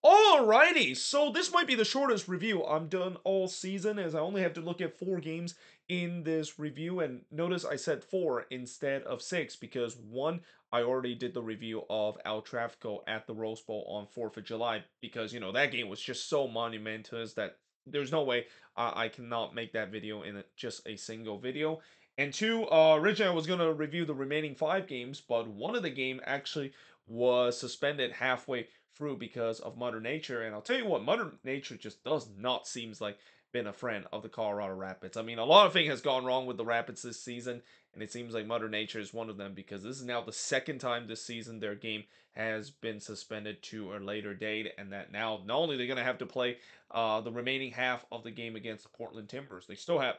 Alrighty, so this might be the shortest review I'm done all season, as I only have to look at 4 games in this review. And notice I said 4 instead of 6 because one, I already did the review of El Trafico at the Rose Bowl on 4th of July because that game was just so monumentous that there's no way I cannot make that video in just a single video. And two, originally I was gonna review the remaining 5 games, but one of the game actually was suspended halfway through because of Mother Nature. And I'll tell you what, Mother Nature just does not seems like been a friend of the Colorado Rapids. I mean, a lot of things has gone wrong with the Rapids this season, and it seems like Mother Nature is one of them because this is now the second time this season their game has been suspended to a later date, and that now not only they're going to have to play the remaining half of the game against the Portland Timbers, they still have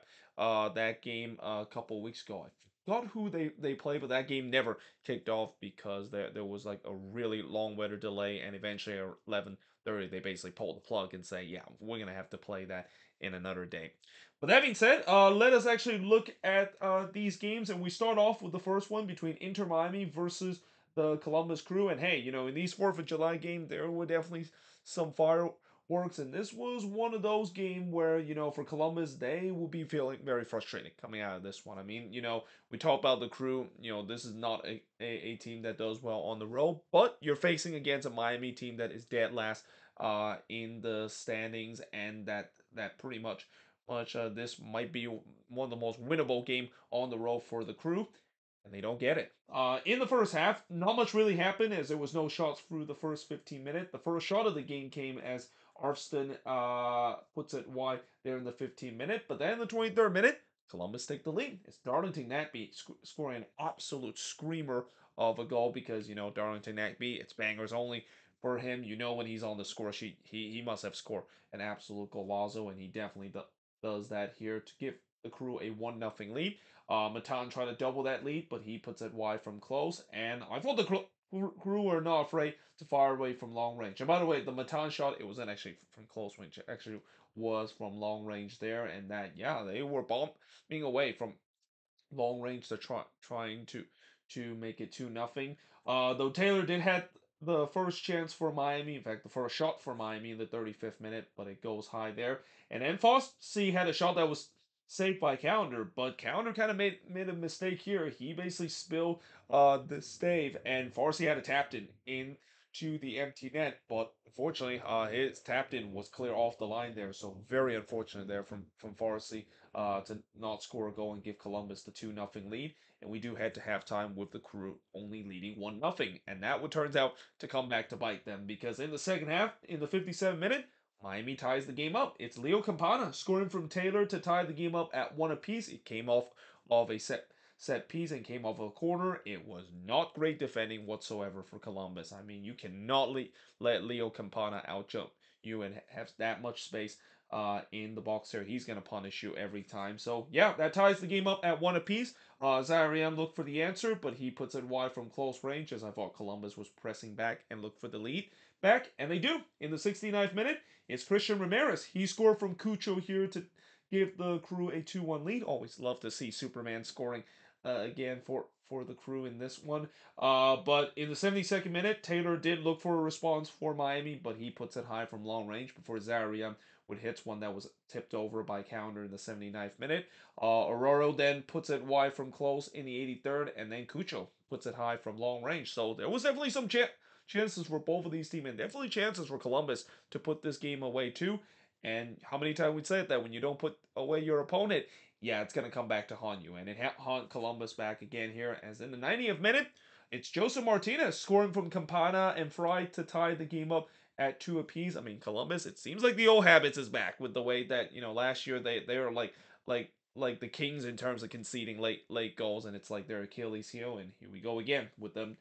that game a couple of weeks ago. I forgot who they play, but that game never kicked off because there was like a really long weather delay, and eventually at 11:30 they basically pulled the plug and say, yeah, we're gonna have to play that in another day. But that being said, let us actually look at these games, and we start off with the first one between Inter Miami versus the Columbus Crew. And hey, in these 4th of July games, there were definitely some fireworks, and this was one of those games where for Columbus they will be feeling very frustrated coming out of this one. I mean, we talk about the Crew. This is not a team that does well on the road, but you're facing against a Miami team that is dead last in the standings, and that pretty much this might be one of the most winnable game on the road for the Crew, and they don't get it. In the first half, not much really happened as there was no shots through the first 15 minutes. The first shot of the game came as Arfston puts it wide there in the 15th minute, but then in the 23rd minute, Columbus take the lead. It's Darlington Nagbe scoring an absolute screamer of a goal because Darlington Nagbe, it's bangers only for him. When he's on the score sheet, he must have scored an absolute golazo, and he definitely does that here to give the Crew a 1-0 lead. Matan tried to double that lead, but he puts it wide from close. And I thought the Crew were not afraid to fire away from long range. And by the way, the Matan shot, it wasn't actually from close range. It actually was from long range there. And that, yeah, they were bombing away from long range. They're trying to make it 2-0. Though Taylor did have the first chance for Miami. In fact, the first shot for Miami in the 35th minute, but it goes high there. And then Fossey had a shot that was saved by Calendar, but Calendar kind of made a mistake here. He basically spilled the stave, and Farsi had a tapped in to the empty net, but unfortunately, his tapped in was clear off the line there. So very unfortunate there from Farsi to not score a goal and give Columbus the 2-0 lead. And we do head to halftime with the Crew only leading 1-0, and that would turns out to come back to bite them because in the second half, in the 57th minute, Miami ties the game up. It's Leo Campana scoring from Taylor to tie the game up at 1 apiece. It came off of a set piece and came off a corner. It was not great defending whatsoever for Columbus. I mean, you cannot let Leo Campana outjump you and have that much space in the box there. He's going to punish you every time. So, yeah, that ties the game up at 1 apiece. Zariam looked for the answer, but he puts it wide from close range as I thought Columbus was pressing back and looked for the lead back. And they do. In the 69th minute, it's Christian Ramirez. He scored from Cucho here to give the Crew a 2-1 lead. Always love to see Superman scoring again for the Crew in this one. But in the 72nd minute, Taylor did look for a response for Miami, but he puts it high from long range before Zariam would hit one that was tipped over by Calendar in the 79th minute. Aurora then puts it wide from close in the 83rd, and then Cucho puts it high from long range. So there was definitely some chances for both of these teams, and definitely chances for Columbus to put this game away too. And how many times we said that when you don't put away your opponent, yeah, it's gonna come back to haunt you, and it haunt Columbus back again here. As in the 90th minute, it's Joseph Martinez scoring from Campana and Fry to tie the game up at 2 apiece. I mean, Columbus, it seems like the old habits is back with the way that last year they were like the Kings in terms of conceding late goals, and it's like their Achilles heel. And here we go again with them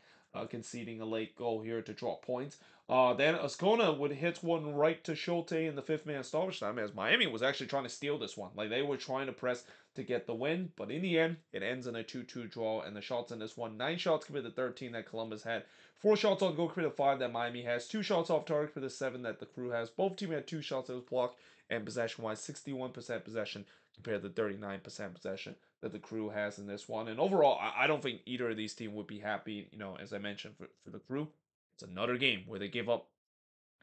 conceding a late goal here to drop points. Then Ascona would hit one right to Schulte in the 5th minute stoppage time as Miami was actually trying to steal this one. Like they were trying to press to get the win, but in the end, it ends in a 2-2 draw. And the shots in this one, 9 shots compared to 13 that Columbus had, 4 shots on goal compared to 5 that Miami has, 2 shots off target compared to 7 that the Crew has. Both teams had 2 shots that was blocked, and possession-wise, 61% possession compared to 39% possession that the Crew has in this one. And overall, I don't think either of these teams would be happy. As I mentioned for the Crew, it's another game where they give up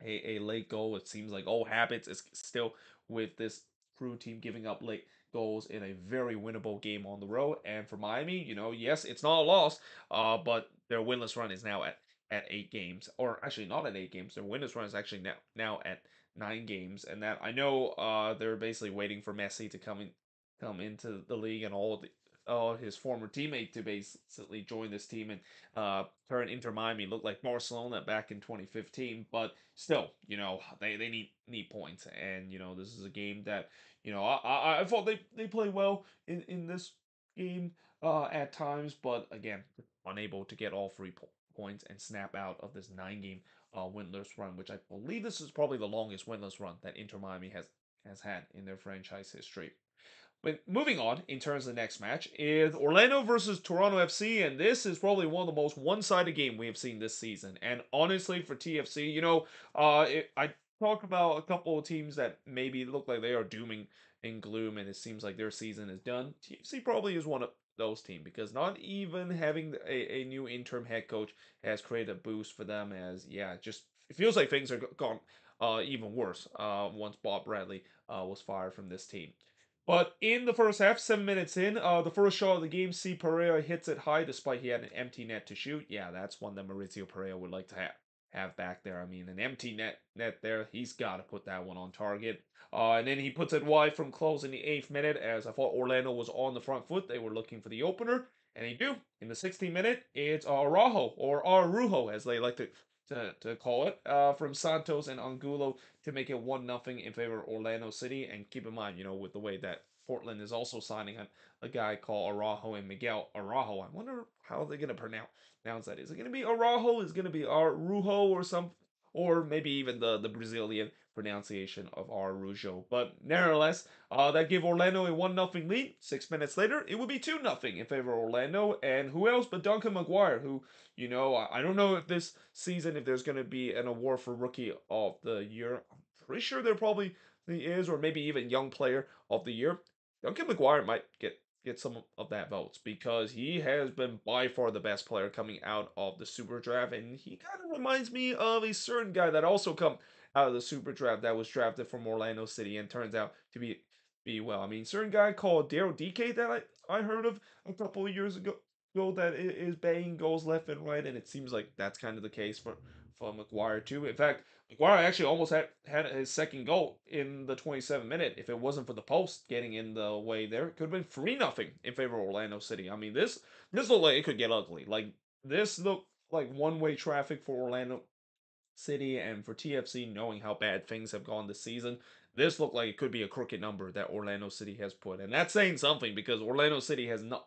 a late goal. It seems like old habits is still with this crew team giving up late goals in a very winnable game on the road. And for Miami, yes, it's not a loss, but their winless run is now at 8 games, or actually not at 8 games. Their winless run is actually now at 9 games, and that I know they're basically waiting for Messi to come into the league and all his former teammate to basically join this team and turn Inter Miami look like Barcelona back in 2015. But still, they need points, and this is a game that I thought they played well in this game at times, but again, unable to get all 3 points and snap out of this 9 game winless run, which I believe this is probably the longest winless run that Inter Miami has had in their franchise history. But moving on, in terms of the next match, is Orlando versus Toronto FC, and this is probably one of the most one-sided game we have seen this season. And honestly, for TFC, I talk about a couple of teams that maybe look like they are dooming in gloom, and it seems like their season is done. TFC probably is one of those teams because not even having a new interim head coach has created a boost for them. As yeah, just it feels like things are gone even worse once Bob Bradley was fired from this team. But in the first half, 7 minutes in, the first shot of the game, C. Pereira hits it high despite he had an empty net to shoot. Yeah, that's one that Maurizio Pereira would like to have back there. I mean, an empty net there, he's got to put that one on target. And then he puts it wide from close in the 8th minute, as I thought Orlando was on the front foot. They were looking for the opener, and they do. In the 16th minute, it's Araujo, or Arujo, as they like to call it, from Santos and Angulo to make it 1-0 in favor of Orlando City. And keep in mind, with the way that Portland is also signing a guy called Araujo and Miguel Araujo. I wonder how they're going to pronounce that. Is it going to be Araujo? Is it going to be Arujo or some, or maybe even the Brazilian pronunciation of Arujo? But nevertheless, that gave Orlando a 1-0 lead. 6 minutes later, it would be 2-0 in favor of Orlando. And who else but Duncan McGuire, who I don't know if this season if there's going to be an award for Rookie of the Year. I'm pretty sure there probably is, or maybe even Young Player of the Year. Duncan McGuire might get some of that votes because he has been by far the best player coming out of the Super Draft, and he kind of reminds me of a certain guy that also come out of the Super Draft that was drafted from Orlando City and turns out to be well. I mean, certain guy called Daryl DK that I heard of a couple of years ago that is banging goals left and right, and it seems like that's kind of the case for McGuire too. In fact, McGuire actually almost had his second goal in the 27th minute. If it wasn't for the post getting in the way there, it could have been 3-0 in favor of Orlando City. I mean, this looked like it could get ugly. Like this looked like one-way traffic for Orlando City and for TFC, knowing how bad things have gone this season, this looked like it could be a crooked number that Orlando City has put, and that's saying something because Orlando City has not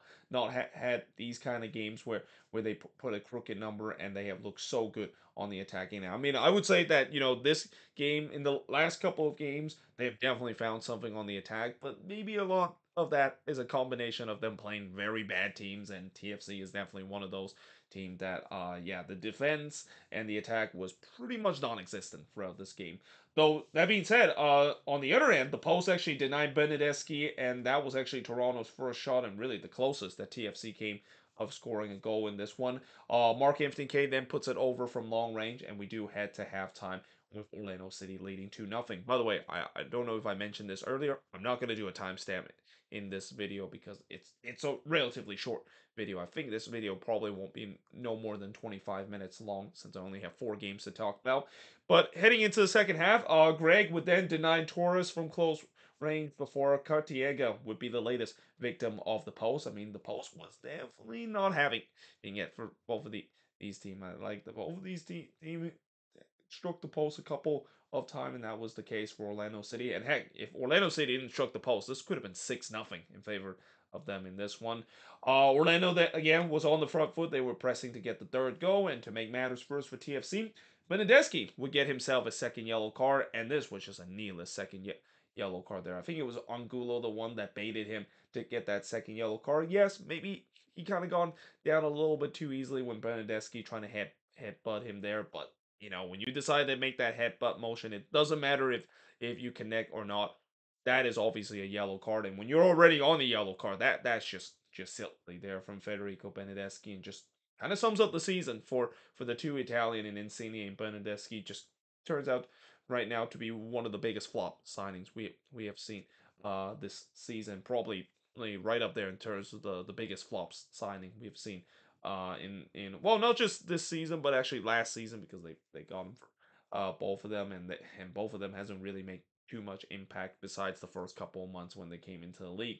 had these kind of games where they put a crooked number and they have looked so good on the attacking now. I mean, I would say that this game in the last couple of games they have definitely found something on the attack, but maybe a lot of that is a combination of them playing very bad teams, and TFC is definitely one of those team that yeah, the defense and the attack was pretty much non-existent throughout this game. Though that being said, on the other end, the post actually denied Benedeski, and that was actually Toronto's first shot and really the closest that TFC came of scoring a goal in this one. Mark Anthony K then puts it over from long range, and we do head to halftime with Orlando City leading 2-0. By the way, I don't know if I mentioned this earlier. I'm not going to do a timestamp in this video because it's a relatively short video. I think this video probably won't be no more than 25 minutes long since I only have 4 games to talk about. But heading into the second half, Greg would then deny Torres from close range before Cartiega would be the latest victim of the post. I mean, the post was definitely not having it for both of these teams. I like both of these teams struck the post a couple of times, and that was the case for Orlando City. And heck, if Orlando City didn't struck the post, this could have been 6-0 in favor of them in this one. Orlando that again was on the front foot. They were pressing to get the third goal, and to make matters worse for TFC, Benedeski would get himself a second yellow card, and this was just a needless second yellow card there. I think it was Angulo the one that baited him to get that second yellow card. Yes, maybe he kind of gone down a little bit too easily when Benedeski trying to headbutt him there, but when you decide to make that headbutt motion, it doesn't matter if you connect or not. That is obviously a yellow card, and when you're already on the yellow card, that's just silly there from Federico Benedeschi, and just kind of sums up the season for the two Italian and Insigne and Benedeschi. Just turns out right now to be one of the biggest flop signings we have seen this season. Probably right up there in terms of the biggest flops signing we've seen in well, not just this season but actually last season, because they got him for both of them, and both of them hasn't really made too much impact besides the first couple of months when they came into the league.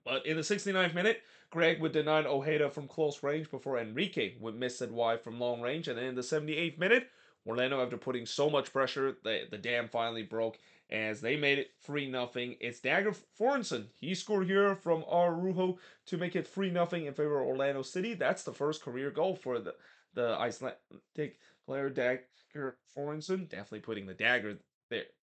But in the 69th minute, Greg would deny Ojeda from close range before Enrique would miss it wide from long range. And then in the 78th minute, Orlando, after putting so much pressure, the dam finally broke as they made it 3-0. It's Dagger Forensen. He scored here from Arujo to make it 3-0 in favor of Orlando City. That's the first career goal for the Icelandic player Dagger Forensen. Definitely putting the dagger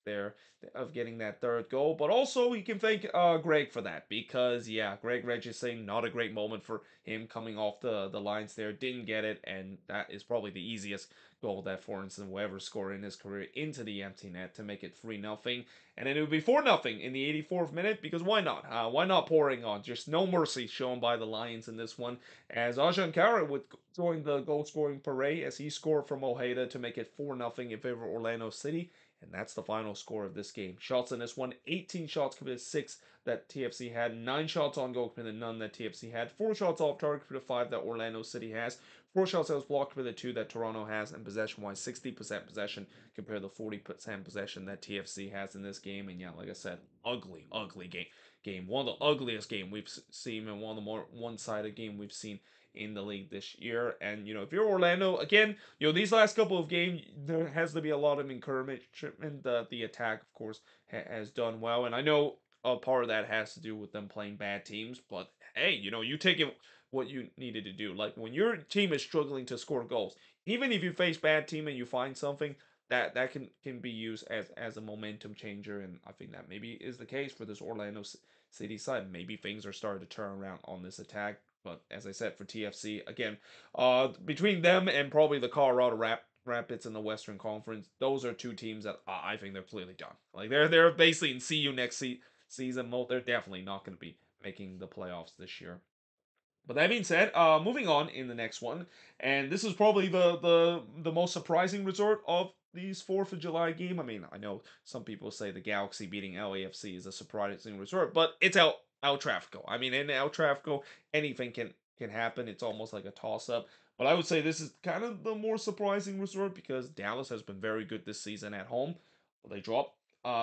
there of getting that third goal. But also, you can thank Greg for that, because yeah, Greg Regis not a great moment for him coming off the lines there. Didn't get it, and that is probably the easiest goal that Forensen will ever score in his career into the empty net to make it 3-0. And then it would be 4-0 in the 84th minute, because why not? Why not pouring on? Just no mercy shown by the Lions in this one, as Ajan Kara would join the goal scoring parade as he scored from Ojeda to make it 4-0 in favor of Orlando City. And that's the final score of this game. Shots in this one: 18 shots committed, 6 that TFC had, 9 shots on goal committed, none that TFC had, 4 shots off target committed, 5 that Orlando City has, 4 shots that was blocked committed, 2 that Toronto has, and possession wise, 60% possession compared to 40% possession that TFC has in this game. And yeah, like I said, ugly game. One of the ugliest game we've seen, and one of the more one-sided game we've seen in the league this year. And if you're Orlando, again, these last couple of games, there has to be a lot of encouragement. The attack, of course, has done well, and I know a part of that has to do with them playing bad teams. But hey, you take it what you needed to do. Like when your team is struggling to score goals, even if you face bad team and you find something, that can be used as a momentum changer. And I think that maybe is the case for this Orlando City side. Maybe things are starting to turn around on this attack. But as I said, for TFC, again, between them and probably the Colorado Rapids in the Western Conference, those are two teams that I think they're clearly done. Like they're basically in see you next season mode. They're definitely not going to be making the playoffs this year. But that being said, moving on in the next one, and this is probably the most surprising result of these Fourth of July game. I mean, I know some people say the Galaxy beating LAFC is a surprising result, but it's El Trafico. I mean, in El Trafico, anything can happen. It's almost like a toss up. But I would say this is kind of the more surprising result, because Dallas has been very good this season at home. They dropped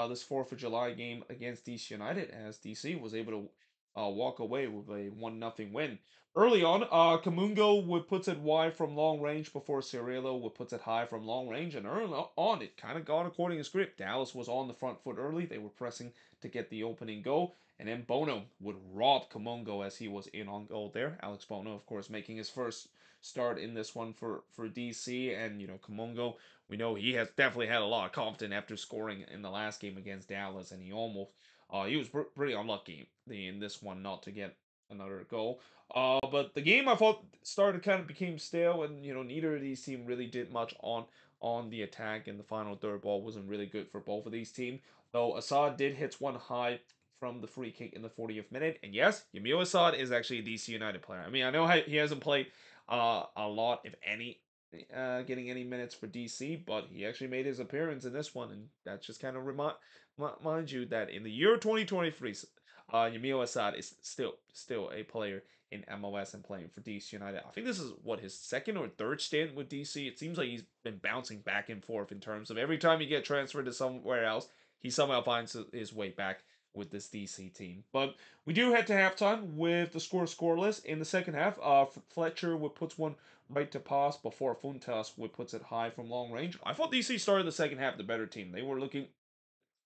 this Fourth of July game against DC United, as DC was able to walk away with a 1-0 win. Early on, Kamungo would puts it wide from long range before Cirillo would puts it high from long range, and early on it kind of got according to script. Dallas was on the front foot early. They were pressing to get the opening goal, and then Bono would rob Kamungo as he was in on goal there. Alex Bono, of course, making his first start in this one for DC, and Kamungo, we know he has definitely had a lot of confidence after scoring in the last game against Dallas, and he was pretty unlucky in this one not to get another goal. But the game I thought started kind of became stale, and neither of these teams really did much on the attack. And the final third ball wasn't really good for both of these teams. Though Assad did hit one high from the free kick in the 40th minute, and yes, Yamil Assad is actually a DC United player. I mean, I know he hasn't played a lot, if any, getting any minutes for DC, but he actually made his appearance in this one, and that just kind of mind you that in the year 2023, Yamil Assad is still a player in MLS and playing for DC United. I think this is what his second or third stint with DC. It seems like he's been bouncing back and forth in terms of every time he get transferred to somewhere else, he somehow finds his way back with this DC team. But we do head to halftime with the score scoreless in the second half. Fletcher would puts one right to pass before Funtas would puts it high from long range. I thought DC started the second half the better team. They were looking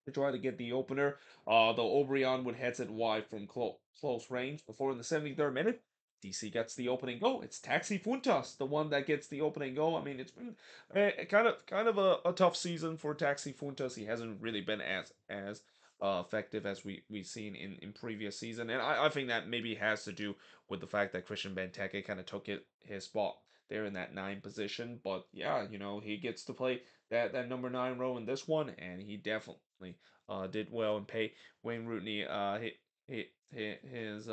to try to get the opener. Though Obrian would heads it wide from close range before in the 73rd minute. DC gets the opening goal. It's Taxi Funtas, the one that gets the opening goal. I mean, it's been kind of a tough season for Taxi Funtas. He hasn't really been as effective as we've seen in previous season, and I think that maybe has to do with the fact that Christian Benteke kind of took his spot there in that 9 position. But yeah, he gets to play that number 9 row in this one, and he definitely did well and pay Wayne Rooney hit his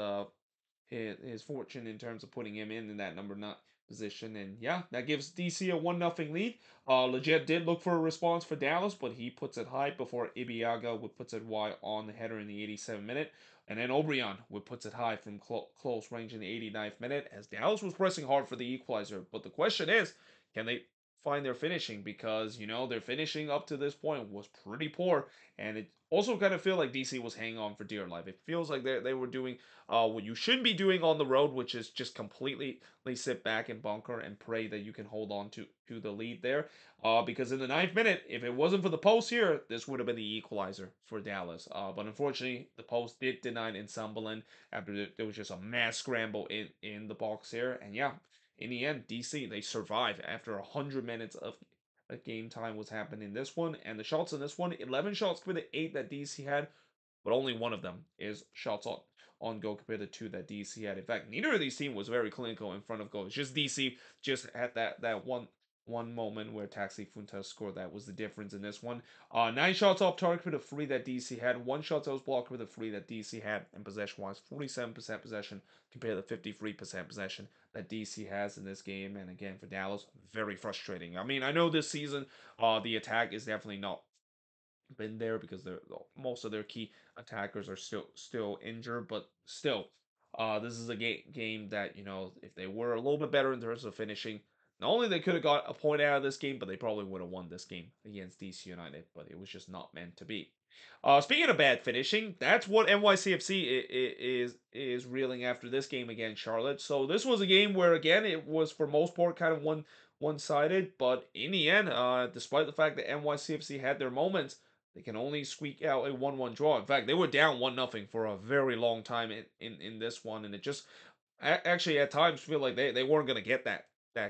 fortune in terms of putting him in that number 9 position. And yeah, that gives DC a 1-0 lead. Legit did look for a response for Dallas, but he puts it high before Ibiaga would puts it wide on the header in the 87th minute. And then Obrian would puts it high from close range in the 89th minute as Dallas was pressing hard for the equalizer. But the question is, can they find their finishing? Because, their finishing up to this point was pretty poor. And it also kind of feel like DC was hanging on for dear life. It feels like they were doing what you should be doing on the road, which is just completely sit back and bunker and pray that you can hold on to the lead there. Because in the 9th minute, if it wasn't for the post here, this would have been the equalizer for Dallas. But unfortunately, the post did deny in Sunderland after there was just a mass scramble in the box here. And yeah, in the end, DC they survive after 100 minutes of game time was happening in this one. And the shots in this one, 11 shots compared to 8 that DC had, but only one of them is shots on goal compared to two that DC had. In fact, neither of these teams was very clinical in front of goal. It's just DC just had that one moment where Taxi Funtas scored. That was the difference in this one. 9 shots off target for the three that DC had. 1 shot that was blocked for the three that DC had. And possession-wise, 47% possession compared to 53% possession that DC has in this game. And again, for Dallas, very frustrating. I mean, I know this season, the attack is definitely not been there because most of their key attackers are still injured, but still, this is a game that if they were a little bit better in terms of finishing, not only they could have got a point out of this game, but they probably would have won this game against DC United. But it was just not meant to be. Speaking of bad finishing, that's what NYCFC is reeling after this game against Charlotte. So this was a game where again it was for most part kind of one-sided, but in the end, despite the fact that NYCFC had their moments, they can only squeak out a 1-1 draw. In fact, they were down 1-0 for a very long time in this one, and it just actually at times feel like they weren't going to get that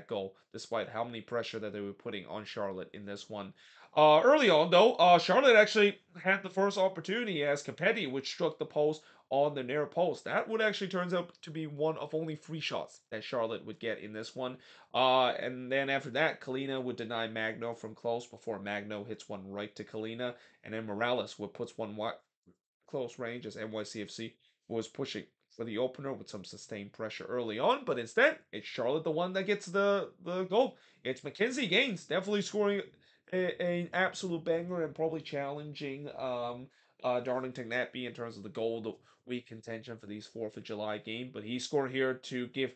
goal, despite how many pressure that they were putting on Charlotte in this one. Early on, though, Charlotte actually had the first opportunity as Capetti, which struck the post on the near post. That would actually turns out to be one of only 3 shots that Charlotte would get in this one. And then after that, Kalina would deny Magno from close before Magno hits one right to Kalina, and then Morales would puts one close range as NYCFC was pushing for the opener with some sustained pressure early on, but instead it's Charlotte the one that gets the goal. It's Mackenzie Gaines definitely scoring an absolute banger and probably challenging Darlington Nagbe in terms of the goal of the week contention for these 4th of July game. But he scored here to give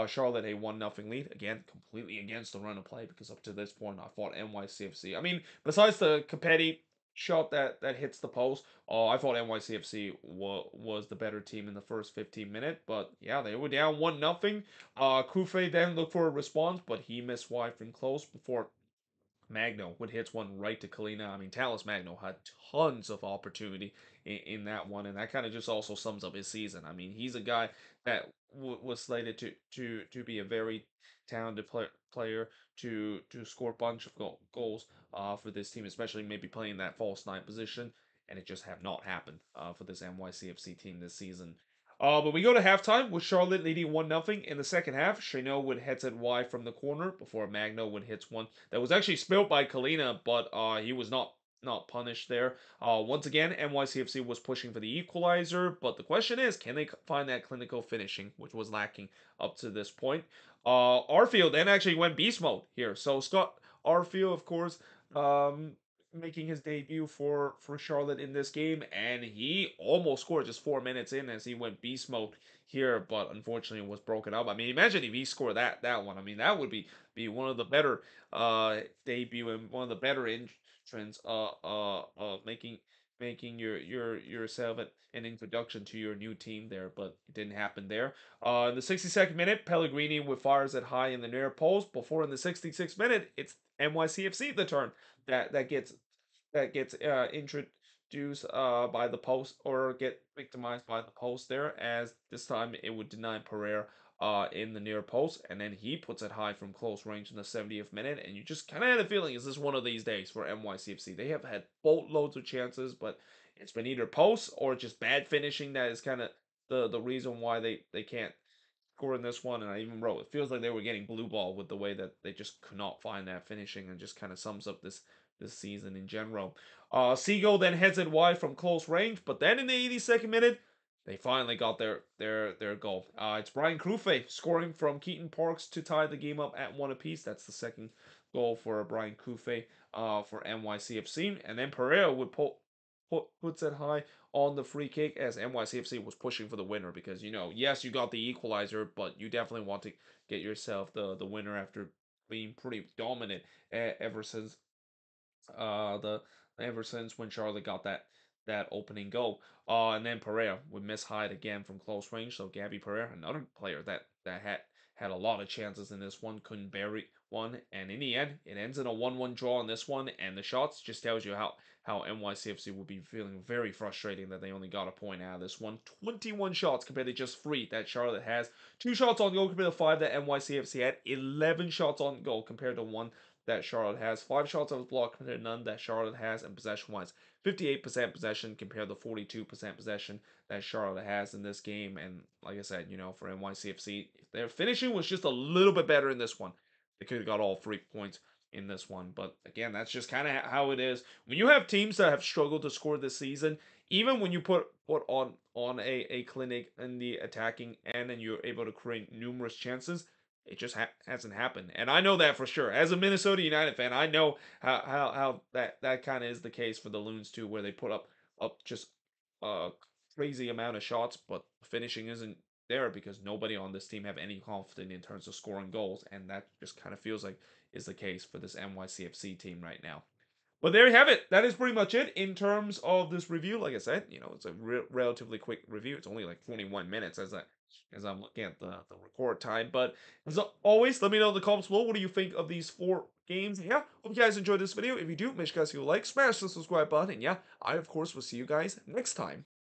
Charlotte a 1-0 lead. Again, completely against the run of play because up to this point I thought NYCFC. I mean, besides the Capetti shot that hits the post, I thought NYCFC was the better team in the first 15 minutes. But yeah, they were down 1-0. Kufe then looked for a response, but he missed wide from close before Magno would hit one right to Kalina. I mean, Talus Magno had tons of opportunity in that one, and that kind of just also sums up his season. I mean, he's a guy that was slated to be a very talented player to score a bunch of goals for this team, especially maybe playing that false nine position, and it just have not happened for this NYCFC team this season. But we go to halftime with Charlotte leading 1-0 in the second half. Cheno would head it wide from the corner before Magno would hit one that was actually spilled by Kalina, but he was not punished there. Once again, NYCFC was pushing for the equalizer, but the question is, can they find that clinical finishing, which was lacking up to this point? Arfield then actually went beast mode here. So Scott Arfield, of course, um, making his debut for Charlotte in this game, and he almost scored just 4 minutes in as he went beast mode here, but unfortunately was broken up. I mean, imagine if he scored that one. I mean, that would be one of the better debut and one of the better entrants making yourself an introduction to your new team there, but it didn't happen there. In the 62nd minute, Pellegrini with fires it high in the near post. Before in the 66th minute, it's NYCFC the turn that gets introduced by the post or get victimized by the post there, as this time it would deny Pereira in the near post, and then he puts it high from close range in the 70th minute, and you just kind of had a feeling, is this one of these days for NYCFC? They have had boatloads of chances, but it's been either posts or just bad finishing that is kind of the reason why they can't score in this one. And I even wrote, it feels like they were getting blue ball with the way that they just could not find that finishing, and just kind of sums up this season in general. Seagull then heads it wide from close range, but then in the 82nd minute, They finally got their goal. It's Brian Crufe scoring from Keaton Parks to tie the game up at one apiece. That's the second goal for Brian Crufe for NYCFC. And then Pereira would puts it high on the free kick as NYCFC was pushing for the winner because yes, you got the equalizer, but you definitely want to get yourself the winner after being pretty dominant ever since the ever since when Charlotte got that opening goal. And then Pereira would miss Hyde again from close range. So Gabby Pereira, another player that had a lot of chances in this one, couldn't bury one. And in the end, it ends in a 1-1 draw in this one. And the shots just tells you how NYCFC will be feeling very frustrating that they only got a point out of this one. 21 shots compared to just 3 that Charlotte has. 2 shots on goal compared to 5 that NYCFC had. 11 shots on goal compared to 1 that Charlotte has. 5 shots on block compared to none that Charlotte has. And possession-wise, 58% possession compared to 42% possession that Charlotte has in this game. And like I said, for NYCFC, if their finishing was just a little bit better in this one, they could have got all 3 points in this one. But again, that's just kind of how it is. When you have teams that have struggled to score this season, even when you put on a clinic in the attacking end and you're able to create numerous chances, it just hasn't happened. And I know that for sure. As a Minnesota United fan, I know how that kind of is the case for the Loons too, where they put up just a crazy amount of shots, but finishing isn't there because nobody on this team have any confidence in terms of scoring goals, and that just kind of feels like is the case for this NYCFC team right now. But there you have it. That is pretty much it in terms of this review. Like I said, it's a relatively quick review. It's only like 21 minutes as I'm looking at the record time. But as always, let me know in the comments below what do you think of these 4 games. Yeah, hope you guys enjoyed this video. If you do, make sure you guys hit a like, smash the subscribe button, and yeah, I of course will see you guys next time.